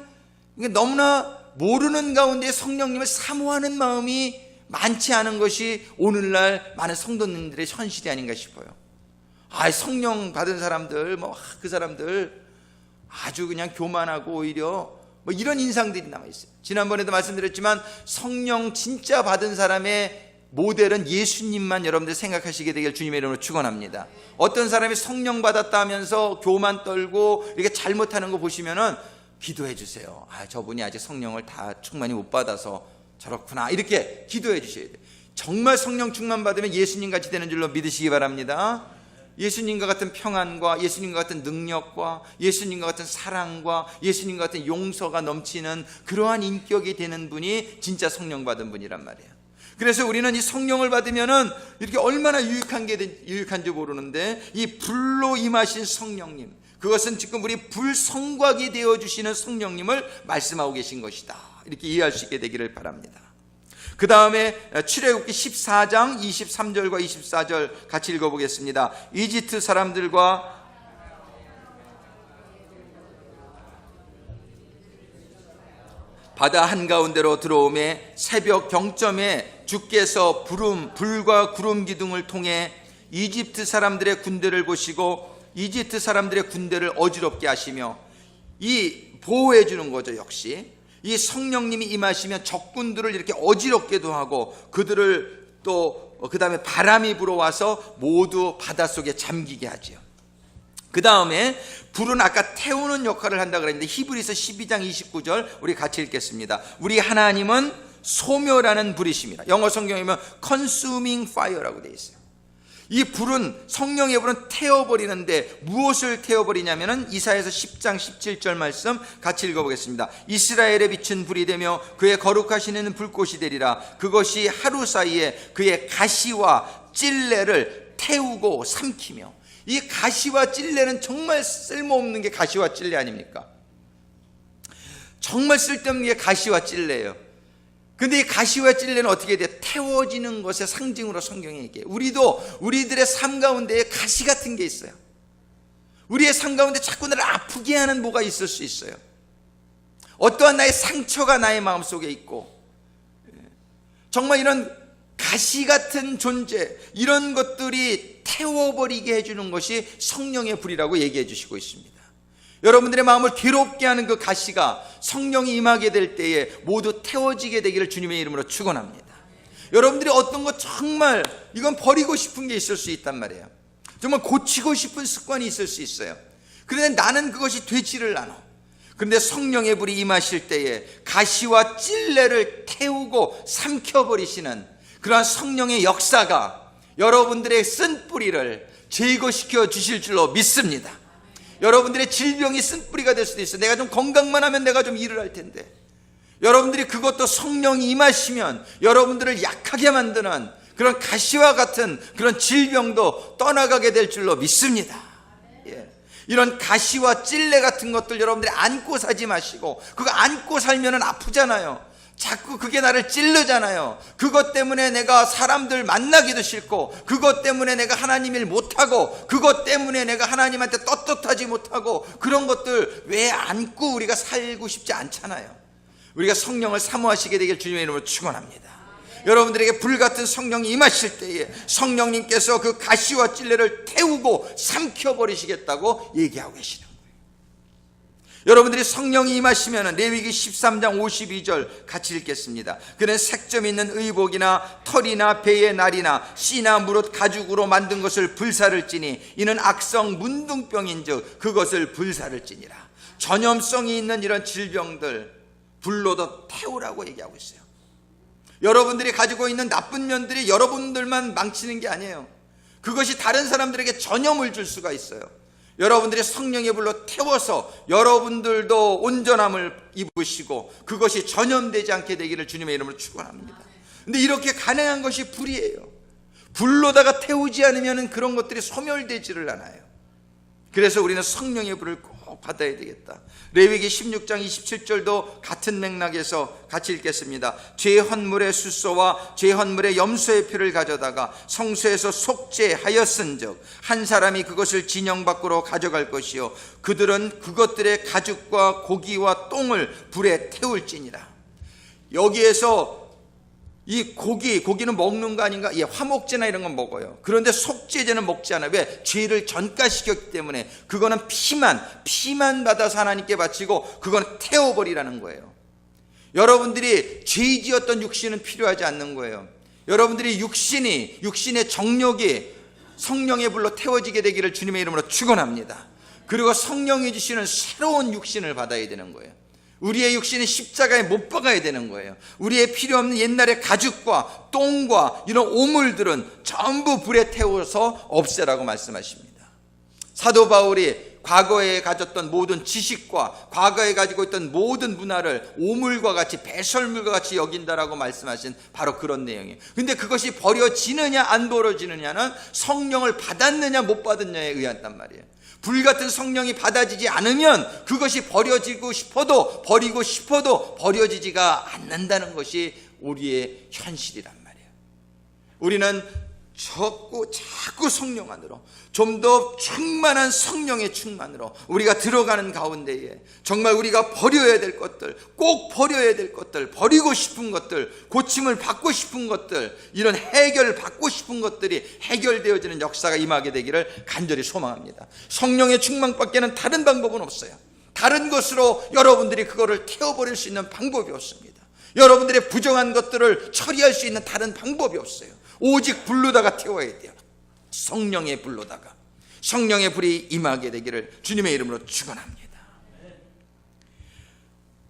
S1: 너무나 모르는 가운데 성령님을 사모하는 마음이 많지 않은 것이 오늘날 많은 성도님들의 현실이 아닌가 싶어요. 성령 받은 사람들, 그 사람들 아주 그냥 교만하고 오히려 이런 인상들이 남아있어요. 지난번에도 말씀드렸지만 성령 진짜 받은 사람의 모델은 예수님만 여러분들 생각하시게 되길 주님의 이름으로 축원합니다. 어떤 사람이 성령 받았다 하면서 교만 떨고 이렇게 잘못하는 거 보시면은 기도해 주세요. 저분이 아직 성령을 다 충만히 못 받아서 저렇구나, 이렇게 기도해 주셔야 돼요. 정말 성령 충만 받으면 예수님 같이 되는 줄로 믿으시기 바랍니다. 예수님과 같은 평안과 예수님과 같은 능력과 예수님과 같은 사랑과 예수님과 같은 용서가 넘치는 그러한 인격이 되는 분이 진짜 성령 받은 분이란 말이에요. 그래서 우리는 이 성령을 받으면은 이렇게 얼마나 유익한지 모르는데, 이 불로 임하신 성령님, 그것은 지금 우리 불성곽이 되어주시는 성령님을 말씀하고 계신 것이다, 이렇게 이해할 수 있게 되기를 바랍니다. 그 다음에 출애굽기 14장 23절과 24절 같이 읽어보겠습니다. 이집트 사람들과 바다 한가운데로 들어오매 새벽 경점에 주께서 불과 구름 기둥을 통해 이집트 사람들의 군대를 보시고 이집트 사람들의 군대를 어지럽게 하시며, 이 보호해 주는 거죠. 역시 이 성령님이 임하시면 적군들을 이렇게 어지럽게도 하고 그들을 또 그 다음에 바람이 불어와서 모두 바닷속에 잠기게 하지요. 그 다음에 불은 아까 태우는 역할을 한다 그랬는데 히브리서 12장 29절 우리 같이 읽겠습니다. 우리 하나님은 소멸하는 불이십니다. 영어 성경에 보면 consuming fire라고 되어 있어요. 이 불은, 성령의 불은 태워버리는데 무엇을 태워버리냐면은 이사야서 10장 17절 말씀 같이 읽어보겠습니다. 이스라엘에 비친 불이 되며 그의 거룩하시는 불꽃이 되리라. 그것이 하루 사이에 그의 가시와 찔레를 태우고 삼키며. 이 가시와 찔레는 정말 쓸모없는 게 가시와 찔레 아닙니까? 정말 쓸데없는 게 가시와 찔레예요. 근데 이 가시와 찔레는 어떻게 돼요? 태워지는 것의 상징으로 성경에 얘기해요. 우리도 우리들의 삶 가운데에 가시 같은 게 있어요. 우리의 삶 가운데 자꾸 나를 아프게 하는 뭐가 있을 수 있어요. 어떠한 나의 상처가 나의 마음속에 있고, 정말 이런 가시 같은 존재, 이런 것들이 태워버리게 해주는 것이 성령의 불이라고 얘기해 주시고 있습니다. 여러분들의 마음을 괴롭게 하는 그 가시가 성령이 임하게 될 때에 모두 태워지게 되기를 주님의 이름으로 축원합니다. 여러분들이 어떤 것 정말 이건 버리고 싶은 게 있을 수 있단 말이에요. 정말 고치고 싶은 습관이 있을 수 있어요. 그런데 나는 그것이 되지를 않아. 그런데 성령의 불이 임하실 때에 가시와 찔레를 태우고 삼켜버리시는 그러한 성령의 역사가 여러분들의 쓴 뿌리를 제거시켜 주실 줄로 믿습니다. 여러분들의 질병이 쓴뿌리가 될 수도 있어요. 내가 좀 건강만 하면 내가 좀 일을 할 텐데, 여러분들이 그것도 성령이 임하시면 여러분들을 약하게 만드는 그런 가시와 같은 그런 질병도 떠나가게 될 줄로 믿습니다. 예. 이런 가시와 찔레 같은 것들 여러분들이 안고 사지 마시고, 그거 안고 살면 아프잖아요. 자꾸 그게 나를 찔르잖아요. 그것 때문에 내가 사람들 만나기도 싫고, 그것 때문에 내가 하나님 일 못하고, 그것 때문에 내가 하나님한테 떳떳하지 못하고, 그런 것들 왜 안고 우리가 살고 싶지 않잖아요. 우리가 성령을 사모하시게 되길 주님의 이름으로 축원합니다. 여러분들에게 불같은 성령이 임하실 때에 성령님께서 그 가시와 찔레를 태우고 삼켜버리시겠다고 얘기하고 계시는 거예요. 여러분들이 성령이 임하시면 레위기 13장 52절 같이 읽겠습니다. 그는 색점 있는 의복이나 털이나 배의 날이나 씨나 무릇 가죽으로 만든 것을 불사를 찌니 이는 악성 문둥병인즉 그것을 불사를 찌니라. 전염성이 있는 이런 질병들 불로도 태우라고 얘기하고 있어요. 여러분들이 가지고 있는 나쁜 면들이 여러분들만 망치는 게 아니에요. 그것이 다른 사람들에게 전염을 줄 수가 있어요. 여러분들이 성령의 불로 태워서 여러분들도 온전함을 입으시고 그것이 전염되지 않게 되기를 주님의 이름으로 축원합니다. 근데 이렇게 가능한 것이 불이에요. 불로다가 태우지 않으면 그런 것들이 소멸되지를 않아요. 그래서 우리는 성령의 불을 꼭 받아야 되겠다. 레위기 16장 27절도 같은 맥락에서 같이 읽겠습니다. 죄 헌물의 수소와 죄 헌물의 염소의 피를 가져다가 성소에서 속죄하였은즉 한 사람이 그것을 진영 밖으로 가져갈 것이요 그들은 그것들의 가죽과 고기와 똥을 불에 태울지니라. 여기에서 이 고기는 먹는 거 아닌가? 예, 화목제나 이런 건 먹어요. 그런데 속죄제는 먹지 않아요. 왜? 죄를 전가시켰기 때문에. 그거는 피만 받아서 하나님께 바치고 그건 태워버리라는 거예요. 여러분들이 죄 지었던 육신은 필요하지 않는 거예요. 여러분들이 육신의 정욕이 성령의 불로 태워지게 되기를 주님의 이름으로 축원합니다. 그리고 성령이 주시는 새로운 육신을 받아야 되는 거예요. 우리의 육신이 십자가에 못 박아야 되는 거예요. 우리의 필요 없는 옛날의 가죽과 똥과 이런 오물들은 전부 불에 태워서 없애라고 말씀하십니다. 사도 바울이 과거에 가졌던 모든 지식과 과거에 가지고 있던 모든 문화를 오물과 같이 배설물과 같이 여긴다라고 말씀하신 바로 그런 내용이에요. 근데 그것이 버려지느냐 안 버려지느냐는 성령을 받았느냐 못 받았느냐에 의한단 말이에요. 불같은 성령이 받아지지 않으면 그것이 버려지고 싶어도 버리고 싶어도 버려지지가 않는다는 것이 우리의 현실이란 말이에요. 우리는 자꾸 성령 안으로 좀 더 충만한 성령의 충만으로 우리가 들어가는 가운데에 정말 우리가 버려야 될 것들, 꼭 버려야 될 것들, 버리고 싶은 것들, 고침을 받고 싶은 것들, 이런 해결을 받고 싶은 것들이 해결되어지는 역사가 임하게 되기를 간절히 소망합니다. 성령의 충만밖에는 다른 방법은 없어요. 다른 것으로 여러분들이 그거를 태워버릴 수 있는 방법이 없습니다. 여러분들의 부정한 것들을 처리할 수 있는 다른 방법이 없어요. 오직 불로다가 태워야 돼요. 성령의 불로다가. 성령의 불이 임하게 되기를 주님의 이름으로 축원합니다.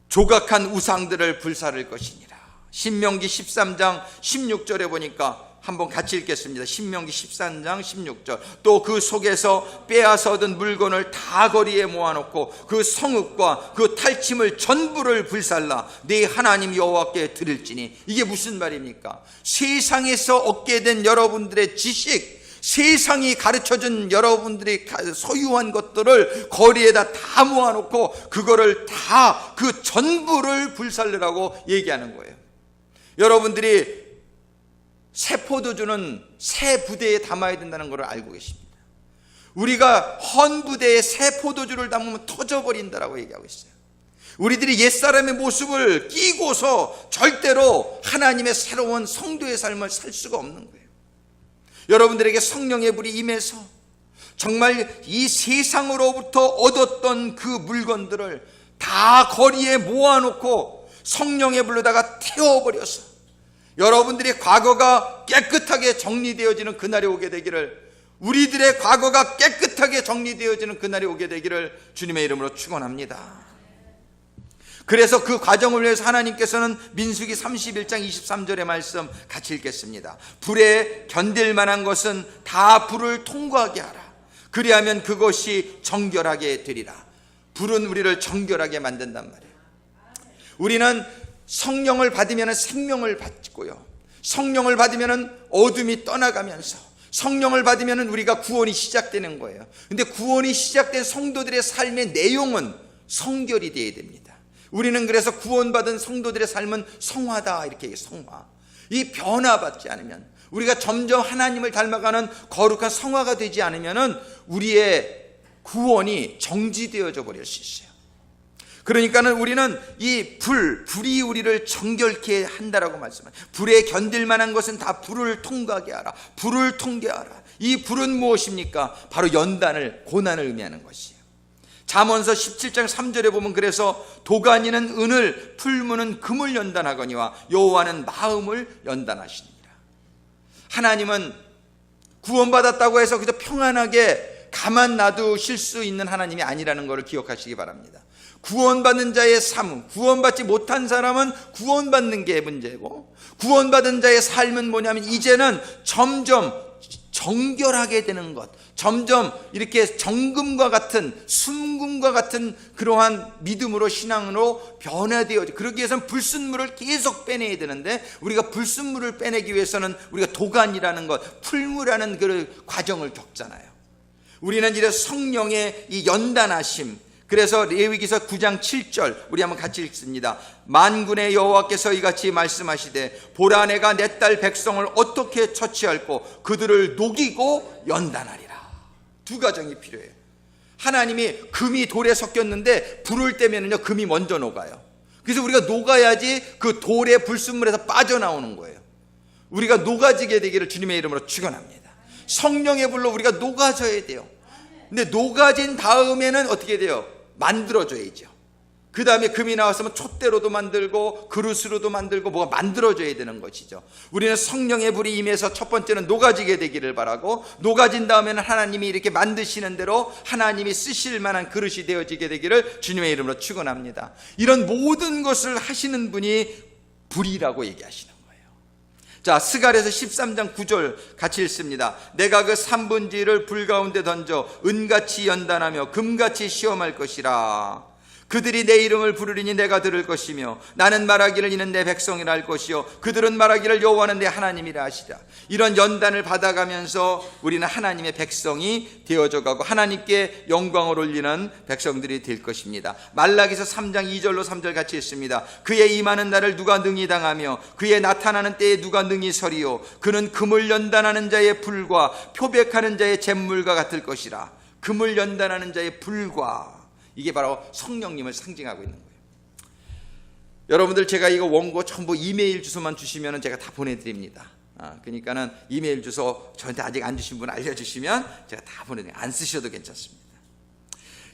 S1: 조각한 우상들을 불사를 것이니라. 신명기 13장 16절에 보니까 한번 같이 읽겠습니다. 신명기 13장 16절. 또 그 속에서 빼앗아 얻은 물건을 다 거리에 모아놓고 그 성읍과 그 탈침을 전부를 불살라 네 하나님 여호와께 드릴지니. 이게 무슨 말입니까? 세상에서 얻게 된 여러분들의 지식, 세상이 가르쳐준 여러분들이 소유한 것들을 거리에다 다 모아놓고 그거를 다 그 전부를 불살르라고 얘기하는 거예요. 여러분들이 새 포도주는 새 부대에 담아야 된다는 것을 알고 계십니다. 우리가 헌 부대에 새 포도주를 담으면 터져버린다라고 얘기하고 있어요. 우리들이 옛사람의 모습을 끼고서 절대로 하나님의 새로운 성도의 삶을 살 수가 없는 거예요. 여러분들에게 성령의 불이 임해서 정말 이 세상으로부터 얻었던 그 물건들을 다 거리에 모아놓고 성령의 불로다가 태워버려서 여러분들의 과거가 깨끗하게 정리되어지는 그날이 오게 되기를, 우리들의 과거가 깨끗하게 정리되어지는 그날이 오게 되기를 주님의 이름으로 축원합니다. 그래서 그 과정을 위해서 하나님께서는 민수기 31장 23절의 말씀 같이 읽겠습니다. 불에 견딜 만한 것은 다 불을 통과하게 하라. 그리하면 그것이 정결하게 되리라. 불은 우리를 정결하게 만든단 말이에요. 우리는 성령을 받으면 생명을 받고요, 성령을 받으면 어둠이 떠나가면서 성령을 받으면 우리가 구원이 시작되는 거예요. 근데 구원이 시작된 성도들의 삶의 내용은 성결이 되어야 됩니다. 우리는 그래서 구원받은 성도들의 삶은 성화다 이렇게 얘기해요. 성화. 이 변화받지 않으면, 우리가 점점 하나님을 닮아가는 거룩한 성화가 되지 않으면 우리의 구원이 정지되어져 버릴 수 있어요. 그러니까는 우리는 이 불이 우리를 정결케 한다라고 말씀해요. 불에 견딜 만한 것은 다 불을 통과하게 하라. 불을 통과하라. 이 불은 무엇입니까? 바로 연단을, 고난을 의미하는 것이에요. 잠언서 17장 3절에 보면 그래서 도가니는 은을, 풀무는 금을 연단하거니와 여호와는 마음을 연단하시니라. 하나님은 구원받았다고 해서 그저 평안하게 가만 놔두실 수 있는 하나님이 아니라는 것을 기억하시기 바랍니다. 구원받는 자의 삶, 구원받지 못한 사람은 구원받는 게 문제고, 구원받은 자의 삶은 뭐냐면 이제는 점점 정결하게 되는 것, 점점 이렇게 정금과 같은, 순금과 같은 그러한 믿음으로, 신앙으로 변화되어, 그러기 위해서는 불순물을 계속 빼내야 되는데, 우리가 불순물을 빼내기 위해서는 우리가 도간이라는 것, 풀무라는 그 과정을 겪잖아요. 우리는 이제 성령의 이 연단하심, 그래서 레위기서 9장 7절 우리 한번 같이 읽습니다. 만군의 여호와께서 이같이 말씀하시되 보라 내가 내 딸 백성을 어떻게 처치할꼬 그들을 녹이고 연단하리라. 두 가정이 필요해요. 하나님이 금이 돌에 섞였는데 불을 떼면은요 금이 먼저 녹아요. 그래서 우리가 녹아야지 그 돌의 불순물에서 빠져나오는 거예요. 우리가 녹아지게 되기를 주님의 이름으로 축원합니다. 성령의 불로 우리가 녹아져야 돼요. 근데 녹아진 다음에는 어떻게 돼요? 만들어줘야죠. 그 다음에 금이 나왔으면 촛대로도 만들고 그릇으로도 만들고 뭐가 만들어져야 되는 것이죠. 우리는 성령의 불이 임해서 첫 번째는 녹아지게 되기를 바라고, 녹아진 다음에는 하나님이 이렇게 만드시는 대로 하나님이 쓰실 만한 그릇이 되어지게 되기를 주님의 이름으로 축원합니다. 이런 모든 것을 하시는 분이 불이라고 얘기하시는 거예요. 자, 스갈에서 13장 9절 같이 읽습니다. 내가 그 3분지를 불 가운데 던져 은같이 연단하며 금같이 시험할 것이라. 그들이 내 이름을 부르리니 내가 들을 것이며 나는 말하기를 이는 내 백성이라 할 것이요 그들은 말하기를 여호와는 내 하나님이라 하시라. 이런 연단을 받아가면서 우리는 하나님의 백성이 되어져 가고 하나님께 영광을 올리는 백성들이 될 것입니다. 말라기서 3장 2절로 3절 같이 읽습니다. 그의 임하는 날을 누가 능히 당하며 그의 나타나는 때에 누가 능히 서리요 그는 금을 연단하는 자의 불과 표백하는 자의 잿물과 같을 것이라. 금을 연단하는 자의 불과, 이게 바로 성령님을 상징하고 있는 거예요. 여러분들 제가 이거 원고 전부 이메일 주소만 주시면 제가 다 보내드립니다. 그러니까는 이메일 주소 저한테 아직 안 주신 분 알려주시면 제가 다 보내드립니다. 안 쓰셔도 괜찮습니다.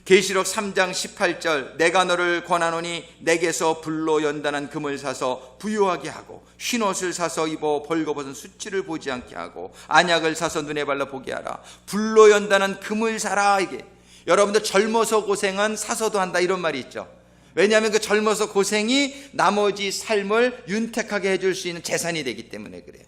S1: 계시록 3장 18절 내가 너를 권하노니 내게서 불로 연단한 금을 사서 부유하게 하고 흰옷을 사서 입어 벌거벗은 수치를 보지 않게 하고 안약을 사서 눈에 발라 보게 하라. 불로 연단한 금을 사라. 이게 여러분들 젊어서 고생은 사서도 한다 이런 말이 있죠. 왜냐하면 그 젊어서 고생이 나머지 삶을 윤택하게 해줄 수 있는 재산이 되기 때문에 그래요.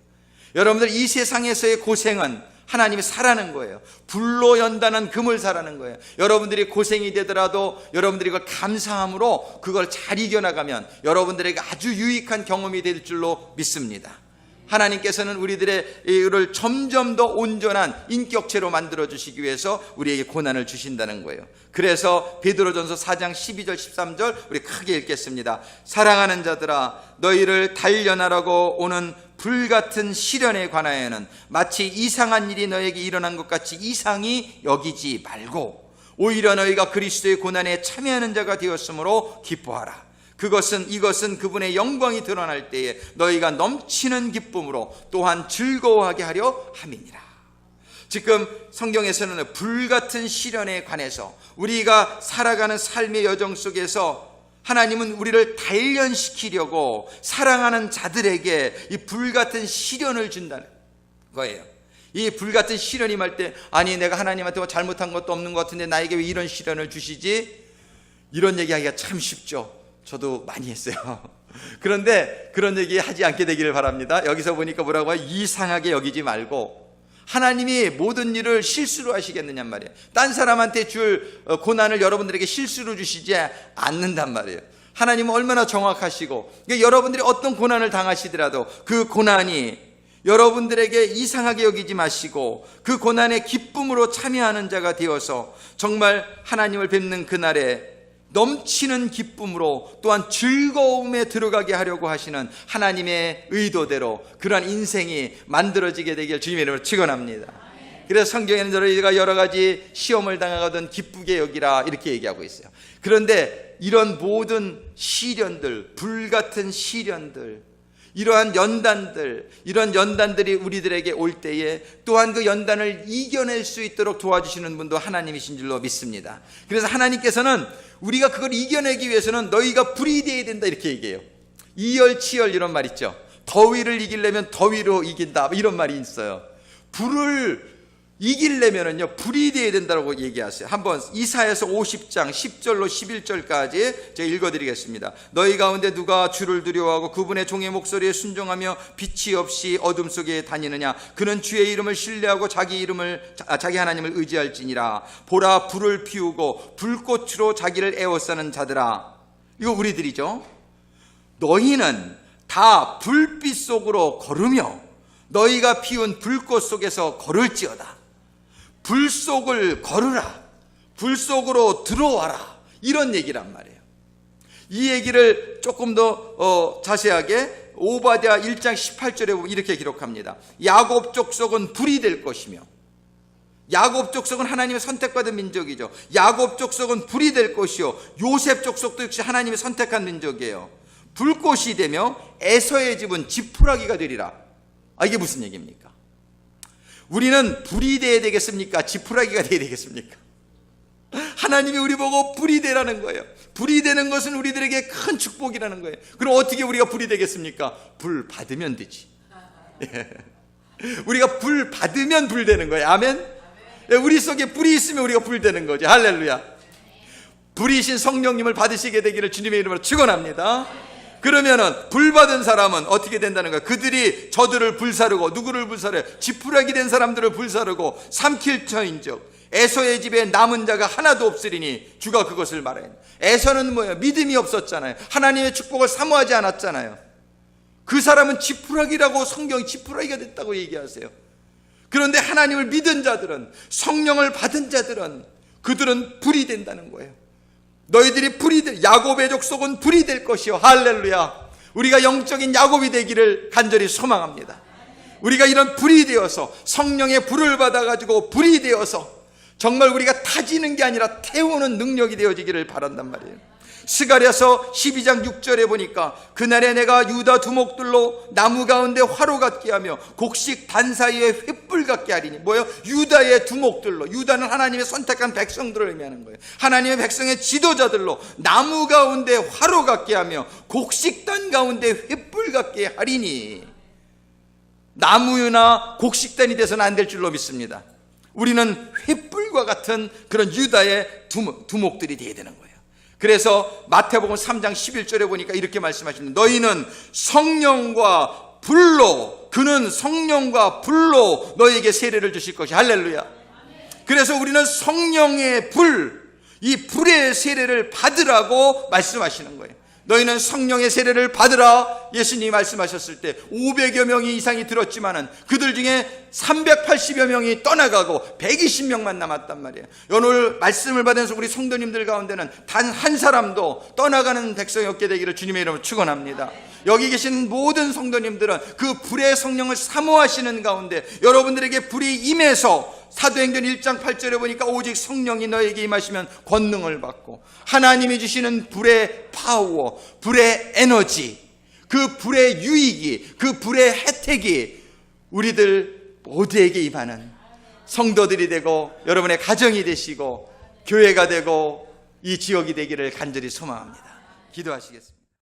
S1: 여러분들 이 세상에서의 고생은 하나님이 사라는 거예요. 불로 연단한 금을 사라는 거예요. 여러분들이 고생이 되더라도 여러분들이 그걸 감사함으로 그걸 잘 이겨나가면 여러분들에게 아주 유익한 경험이 될 줄로 믿습니다. 하나님께서는 우리들의 이를 점점 더 온전한 인격체로 만들어주시기 위해서 우리에게 고난을 주신다는 거예요. 그래서 베드로전서 4장 12절 13절 우리 크게 읽겠습니다. 사랑하는 자들아 너희를 단련하라고 오는 불같은 시련에 관하여는 마치 이상한 일이 너에게 일어난 것 같이 이상히 여기지 말고 오히려 너희가 그리스도의 고난에 참여하는 자가 되었으므로 기뻐하라. 이것은 그분의 영광이 드러날 때에 너희가 넘치는 기쁨으로 또한 즐거워하게 하려 함이니라. 지금 성경에서는 불같은 시련에 관해서 우리가 살아가는 삶의 여정 속에서 하나님은 우리를 단련시키려고 사랑하는 자들에게 이 불같은 시련을 준다는 거예요. 이 불같은 시련이 말 때 아니 내가 하나님한테 뭐 잘못한 것도 없는 것 같은데 나에게 왜 이런 시련을 주시지? 이런 얘기하기가 참 쉽죠. 저도 많이 했어요. 그런데 그런 얘기 하지 않게 되기를 바랍니다. 여기서 보니까 뭐라고 해요? 이상하게 여기지 말고 하나님이 모든 일을 실수로 하시겠느냔 말이에요. 딴 사람한테 줄 고난을 여러분들에게 실수로 주시지 않는단 말이에요. 하나님은 얼마나 정확하시고 그러니까 여러분들이 어떤 고난을 당하시더라도 그 고난이 여러분들에게 이상하게 여기지 마시고 그 고난의 기쁨으로 참여하는 자가 되어서 정말 하나님을 뵙는 그날에 넘치는 기쁨으로 또한 즐거움에 들어가게 하려고 하시는 하나님의 의도대로 그러한 인생이 만들어지게 되길 주님의 이름으로 축원합니다. 그래서 성경에는 너희가 여러 가지 시험을 당하거든 기쁘게 여기라 이렇게 얘기하고 있어요. 그런데 이런 모든 시련들, 불같은 시련들, 이러한 연단들이 우리들에게 올 때에 또한 그 연단을 이겨낼 수 있도록 도와주시는 분도 하나님이신 줄로 믿습니다. 그래서 하나님께서는 우리가 그걸 이겨내기 위해서는 너희가 불이 되어야 된다 이렇게 얘기해요. 이열치열 이런 말 있죠. 더위를 이기려면 더위로 이긴다 이런 말이 있어요. 불을 이기려면은요 불이 되어야 된다고 얘기하세요. 한번 이사야서 50장 10절로 11절까지 제가 읽어드리겠습니다. 너희 가운데 누가 주를 두려워하고 그분의 종의 목소리에 순종하며 빛이 없이 어둠 속에 다니느냐? 그는 주의 이름을 신뢰하고 자기 하나님을 의지할지니라. 보라 불을 피우고 불꽃으로 자기를 에워싸는 자들아. 이거 우리들이죠. 너희는 다 불빛 속으로 걸으며 너희가 피운 불꽃 속에서 걸을지어다. 불 속을 걸으라. 불 속으로 들어와라. 이런 얘기란 말이에요. 이 얘기를 조금 더 자세하게 오바댜 1장 18절에 보면 이렇게 기록합니다. 야곱 족속은 불이 될 것이며 야곱 족속은 하나님의 선택받은 민족이죠. 야곱 족속은 불이 될 것이요 요셉 족속도 역시 하나님의 선택한 민족이에요. 불꽃이 되며 에서의 집은 지푸라기가 되리라. 이게 무슨 얘기입니까? 우리는 불이 되어야 되겠습니까? 지푸라기가 되어야 되겠습니까? 하나님이 우리 보고 불이 되라는 거예요. 불이 되는 것은 우리들에게 큰 축복이라는 거예요. 그럼 어떻게 우리가 불이 되겠습니까? 불 받으면 되지. 우리가 불 받으면 불 되는 거예요. 아멘? 우리 속에 불이 있으면 우리가 불 되는 거죠. 할렐루야. 불이신 성령님을 받으시게 되기를 주님의 이름으로 축원합니다. 그러면은 불 받은 사람은 어떻게 된다는 거야? 그들이 저들을 불사르고 누구를 불사르요? 지푸라기 된 사람들을 불사르고 삼킬 터인즉 에서의 집에 남은 자가 하나도 없으리니 주가 그것을 말해요. 에서는 뭐예요? 믿음이 없었잖아요. 하나님의 축복을 사모하지 않았잖아요. 그 사람은 지푸라기라고 성경이 지푸라기가 됐다고 얘기하세요. 그런데 하나님을 믿은 자들은 성령을 받은 자들은 그들은 불이 된다는 거예요. 너희들이 불이 될 야곱의 족속은 불이 될 것이요. 할렐루야. 우리가 영적인 야곱이 되기를 간절히 소망합니다. 우리가 이런 불이 되어서 성령의 불을 받아가지고 불이 되어서 정말 우리가 타지는 게 아니라 태우는 능력이 되어지기를 바란단 말이에요. 스가랴서 12장 6절에 보니까 그날에 내가 유다 두목들로 나무 가운데 화로 같게 하며 곡식 단 사이에 횃불 같게 하리니, 뭐예요? 유다의 두목들로, 유다는 하나님의 선택한 백성들을 의미하는 거예요. 하나님의 백성의 지도자들로 나무 가운데 화로 같게 하며 곡식단 가운데 횃불 같게 하리니, 나무나 곡식단이 돼서는 안 될 줄로 믿습니다. 우리는 횃불과 같은 그런 유다의 두목들이 되어야 되는 거예요. 그래서 마태복음 3장 11절에 보니까 이렇게 말씀하시는, 너희는 성령과 불로, 그는 성령과 불로 너희에게 세례를 주실 것이, 할렐루야. 그래서 우리는 성령의 불, 이 불의 세례를 받으라고 말씀하시는 거예요. 너희는 성령의 세례를 받으라. 예수님이 말씀하셨을 때 500여 명이 이상이 들었지만은 그들 중에 380여 명이 떠나가고 120명만 남았단 말이에요. 오늘 말씀을 받으면서 우리 성도님들 가운데는 단 한 사람도 떠나가는 백성이 없게 되기를 주님의 이름으로 축원합니다. 여기 계신 모든 성도님들은 그 불의 성령을 사모하시는 가운데 여러분들에게 불이 임해서, 사도행전 1장 8절에 보니까 오직 성령이 너에게 임하시면 권능을 받고, 하나님이 주시는 불의 파워, 불의 에너지, 그 불의 유익이, 그 불의 혜택이 우리들 모두에게 임하는 성도들이 되고 여러분의 가정이 되시고 교회가 되고 이 지역이 되기를 간절히 소망합니다. 기도하시겠습니다.